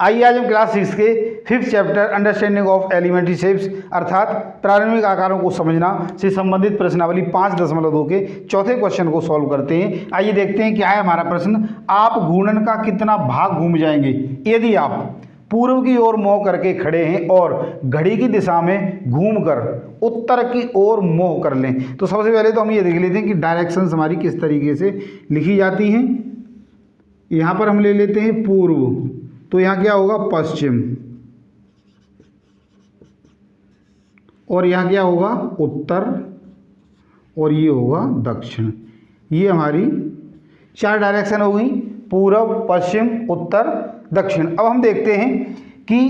आइए आज हम क्लास 6 के 5th chapter understanding of elementary shapes अर्थात प्रारंभिक आकारों को समझना से संबंधित प्रश्नावली 5.2 के चौथे क्वेश्चन को सॉल्व करते हैं। आइए देखते हैं क्या है हमारा प्रश्न। आप घूर्णन का कितना भाग घूम जाएंगे यदि आप पूर्व की ओर मोह करके खड़े हैं और घड़ी की दिशा में घूमकर उत्तर की ओर मोह कर लें। तो सबसे पहले तो हम ये देख लेते हैं कि डायरेक्शंस हमारी किस तरीके से लिखी जाती हैं। यहाँ पर हम ले लेते हैं पूर्व, तो यहाँ क्या होगा पश्चिम, और यहाँ क्या होगा उत्तर, और ये होगा दक्षिण। ये हमारी 4 डायरेक्शन हो गई, पूर्व, पश्चिम, उत्तर, दक्षिण। अब हम देखते हैं कि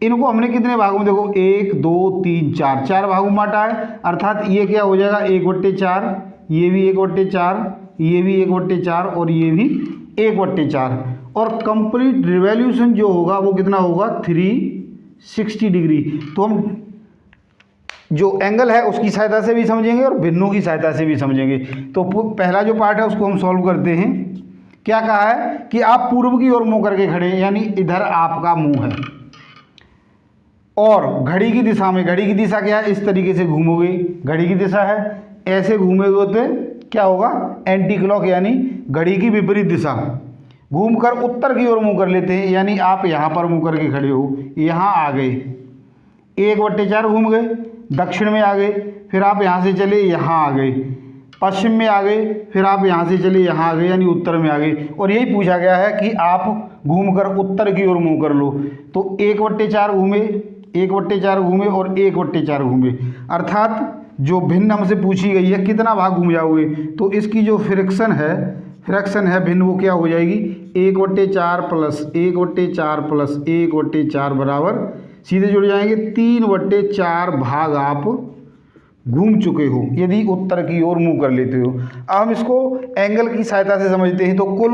इनको हमने कितने भागों में, देखो 1 2 3 4 भागों में बांटा है, अर्थात ये क्या हो जाएगा 1/4, ये भी 1/4, ये भी 1/4 और ये भी 1/4। और कंप्लीट रिवॉल्यूशन जो होगा वो कितना होगा 360 डिग्री। तो हम जो एंगल है उसकी सहायता से भी समझेंगे और भिन्नों की सहायता से भी समझेंगे। तो पहला जो पार्ट है उसको हम सॉल्व करते हैं। क्या कहा है कि आप पूर्व की ओर मुंह करके खड़े हैं, यानी इधर आपका मुंह है और घड़ी की दिशा में, घड़ी की दिशा क्या है, इस तरीके से घूमोगे, घड़ी की दिशा है ऐसे घूमेगे तो क्या होगा एंटी क्लॉक, यानी घड़ी की विपरीत दिशा। घूमकर उत्तर की ओर मुंह कर लेते हैं, यानी आप यहाँ पर मुंह करके खड़े हो, यहाँ आ गए 1/4 घूम गए, दक्षिण में आ गए, फिर आप यहाँ से चले यहाँ आ गए, पश्चिम में आ गए, फिर आप यहाँ से चले यहाँ आ गए, यानी उत्तर में आ गए। और यही पूछा गया है कि आप घूमकर उत्तर की ओर मुंह कर लो। तो 1/4 घूमे, 1/4 घूमे और 1/4 घूमे, अर्थात जो भिन्न हमसे पूछी गई है कितना भाग घूम जाओगे, तो इसकी जो फ्रैक्शन है भिन्न, वो क्या हो जाएगी 1/4 प्लस 1/4 प्लस 1/4 बराबर सीधे जुड़ जाएंगे 3/4 भाग आप घूम चुके हो यदि उत्तर की ओर मुंह कर लेते हो। अब हम इसको एंगल की सहायता से समझते हैं। तो कुल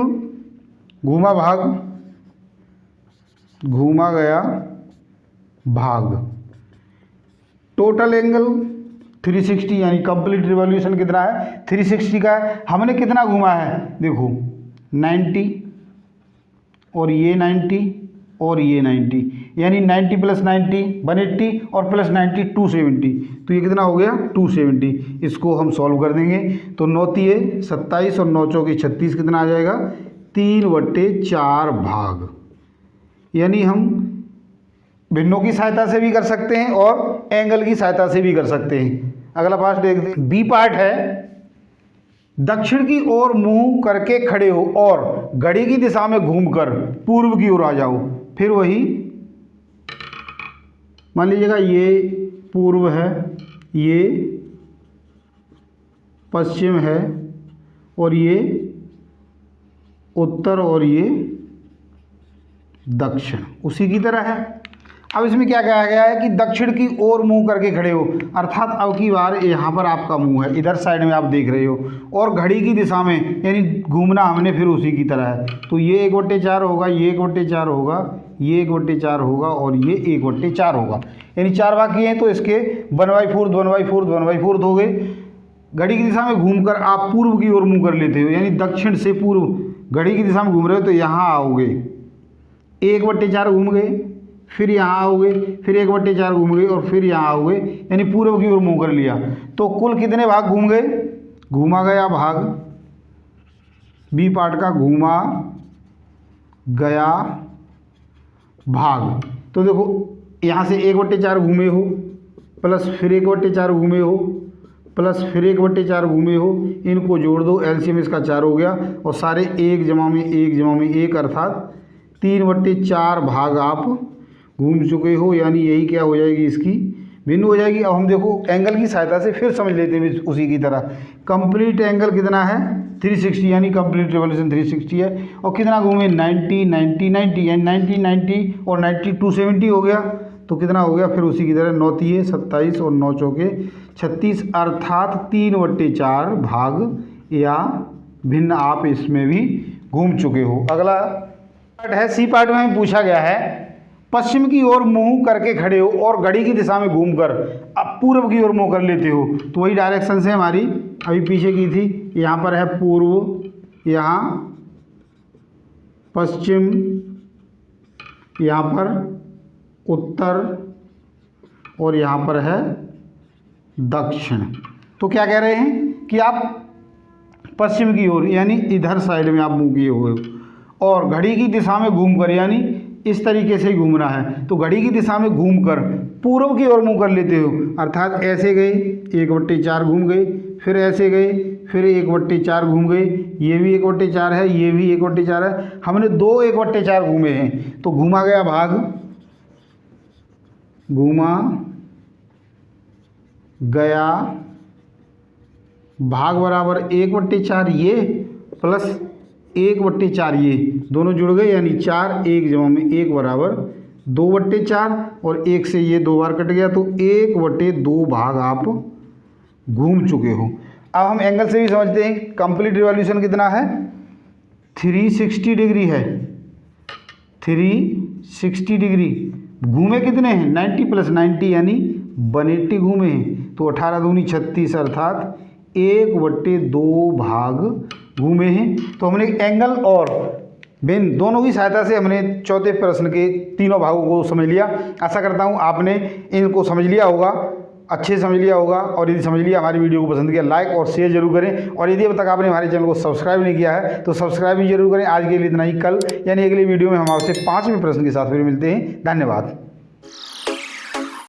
घूमा भाग, घूमा गया भाग, टोटल एंगल 360, यानी कंप्लीट रिवॉल्यूशन कितना है 360 का है। हमने कितना घूमा है देखो 90 और ये 90 और ये 90, यानी 90 प्लस 90 180 और प्लस 90 270। तो ये कितना हो गया 270। इसको हम सॉल्व कर देंगे। तो 9 तिये 27 और 9 चौके 36 कितना आ जाएगा 3/4 भाग। यानी हम भिन्नों की सहायता से भी कर सकते हैं और एंगल की सहायता से भी कर सकते हैं। अगला पार्ट देखते हैं। बी पार्ट है दक्षिण की ओर मुंह करके खड़े हो और घड़ी की दिशा में घूमकर पूर्व की ओर आ जाओ। फिर वही मान लीजिएगा ये पूर्व है, ये पश्चिम है और ये उत्तर और ये दक्षिण उसी की तरह है। अब इसमें क्या कहा गया है कि दक्षिण की ओर मुंह करके खड़े हो, अर्थात अब की बार यहाँ पर आपका मुंह है, इधर साइड में आप देख रहे हो और घड़ी की दिशा में, यानी घूमना हमने फिर उसी की तरह है। तो ये 1/4 होगा, ये 1/4 होगा, ये 1/4 होगा और ये 1/4 होगा, यानी 4 भाग किए हैं। तो इसके 1/4 1/4 1/4 हो गए। घड़ी की दिशा में घूमकर आप पूर्व की ओर मुंह कर लेते हो, यानी दक्षिण से पूर्व घड़ी की दिशा में घूम रहे हो तो यहाँ आओगे 1/4 घूम गए, फिर यहाँ आओगे, फिर 1/4 घूम गए और फिर यहाँ आओगे, यानी पूर्व की ओर मुंह कर लिया। तो कुल कितने भाग घूम गए, घूमा गया भाग, बी पार्ट का घूमा गया भाग। तो देखो यहाँ से 1/4 घूमे हो, प्लस फिर 1/4 घूमे हो, प्लस फिर 1/4 घूमे हो, इनको जोड़ दो, एलसीएम इसका 4 हो गया और सारे 1 जमा में 1 जमा में 1, अर्थात 3/4 भाग आप घूम चुके हो, यानी यही क्या हो जाएगी इसकी भिन्न हो जाएगी। अब हम देखो एंगल की सहायता से फिर समझ लेते हैं उसी की तरह। कंप्लीट एंगल कितना है 360, यानी कंप्लीट रिवॉल्यूशन 360 है। और कितना घूमे 90 90 90, यानी 90 90 और 90 270 हो गया। तो कितना हो गया फिर उसी की तरह 9 तिये 27 और 9 चौके 36, अर्थात 3/4 भाग या भिन्न आप इसमें भी घूम चुके हो। अगला पार्ट है सी पार्ट में पूछा गया है पश्चिम की ओर मुंह करके खड़े हो और घड़ी की दिशा में घूमकर अब पूर्व की ओर मुंह कर लेते हो। तो वही डायरेक्शन से हमारी अभी पीछे की थी, यहाँ पर है पूर्व, यहाँ पश्चिम, यहाँ पर उत्तर और यहाँ पर है दक्षिण। तो क्या कह रहे हैं कि आप पश्चिम की ओर यानी इधर साइड में आप मुँह किए हुए हो और घड़ी की दिशा में घूमकर यानी इस तरीके से ही घूमना है। तो घड़ी की दिशा में घूमकर पूर्व की ओर मुँह कर लेते हो, अर्थात ऐसे गए 1/4 घूम गए, फिर ऐसे गए, फिर 1/4 घूम गए, ये भी 1/4 है, ये भी 1/4 है। हमने 2 1/4 घूमे हैं। तो घूमा गया भाग, घूमा गया भाग बराबर 1/4 ये प्लस 1/4 ये, दोनों जुड़ गए यानी 4, 1 जमा में 1 बराबर 2/4 और 1 से ये 2 बार कट गया तो 1/2 भाग आप घूम चुके हो। अब हम एंगल से भी समझते हैं। कंप्लीट रिवॉल्यूशन कितना है? 360 डिग्री है। 360 डिग्री घूमे कितने हैं? 90 + 90 यानी 180 घूमे हैं। तो 18 दूनी 36 अर्थात 1/2 भाग घूमे हैं। तो हमने एंगल और बिन दोनों की सहायता से हमने चौथे प्रश्न के तीनों भागों को समझ लिया। आशा करता हूँ आपने इनको समझ लिया होगा, अच्छे समझ लिया होगा। और यदि समझ लिया, हमारी वीडियो को पसंद किया, लाइक और शेयर जरूर करें। और यदि अब तक आपने हमारे चैनल को सब्सक्राइब नहीं किया है तो सब्सक्राइब भी जरूर करें। आज के लिए इतना ही। कल यानी अगली वीडियो में हम आपसे 5वें प्रश्न के साथ फिर मिलते हैं। धन्यवाद।